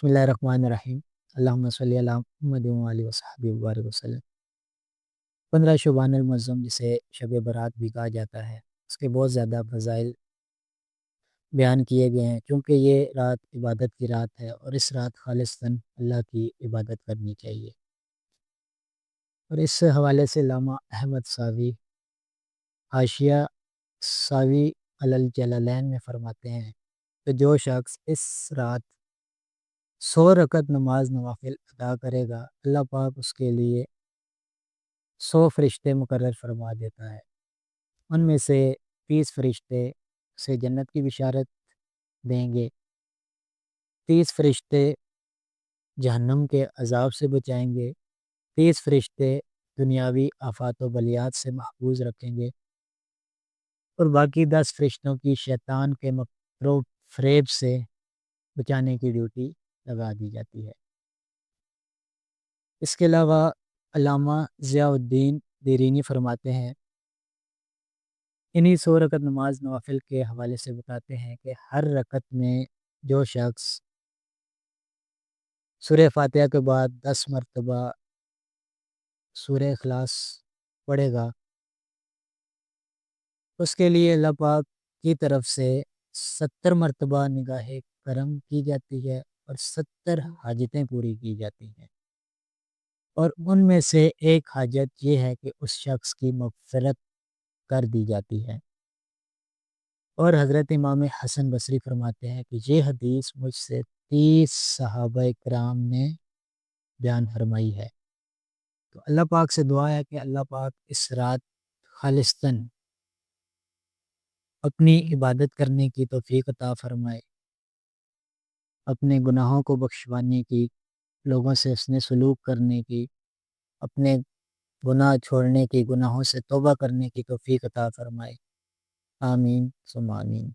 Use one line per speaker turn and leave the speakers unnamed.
بسم اللہ الرحمن الرحیم۔ اللہم صلی علی محمد و علیہ وصحبہ وبارک وسلم۔ 15 شعبان المعظم جسے شب برات بھی کہا جاتا ہے، اس کے بہت زیادہ فضائل بیان کیے گئے ہیں، کیونکہ یہ رات عبادت کی رات ہے اور اس رات خالصتاً اللہ کی عبادت کرنی چاہیے۔ اور اس حوالے سے علامہ احمد ساوی حاشیہ ساوی علی الجلالین میں فرماتے ہیں کہ جو شخص اس رات 100 رکعت نماز نوافل ادا کرے گا، اللہ پاک اس کے لیے 100 فرشتے مقرر فرما دیتا ہے۔ ان میں سے 30 فرشتے اسے جنت کی بشارت دیں گے، 30 فرشتے جہنم کے عذاب سے بچائیں گے، 30 فرشتے دنیاوی آفات و بلیات سے محفوظ رکھیں گے، اور باقی 10 فرشتوں کی شیطان کے مکر و فریب سے بچانے کی ڈیوٹی لگا دی جاتی ہے۔ اس کے علاوہ علامہ ضیاء الدین دیرینی فرماتے ہیں، انہی 100 رکعت نماز نوافل کے حوالے سے بتاتے ہیں کہ ہر رکعت میں جو شخص سورہ فاتحہ کے بعد 10 مرتبہ سورہ اخلاص پڑھے گا، اس کے لیے اللہ پاک کی طرف سے 70 مرتبہ نگاہ کرم کی جاتی ہے اور 70 حاجتیں پوری کی جاتی ہیں، اور ان میں سے ایک حاجت یہ ہے کہ اس شخص کی مغفرت کر دی جاتی ہے۔ اور حضرت امام حسن بصری فرماتے ہیں کہ یہ حدیث مجھ سے 30 صحابہ کرام نے بیان فرمائی ہے۔ تو اللہ پاک سے دعا ہے کہ اللہ پاک اس رات خالصتاً اپنی عبادت کرنے کی توفیق عطا فرمائے، اپنے گناہوں کو بخشوانے کی، لوگوں سے حسن سلوک کرنے کی، اپنے گناہ چھوڑنے کی، گناہوں سے توبہ کرنے کی توفیق عطا فرمائے۔ آمین ثم آمین۔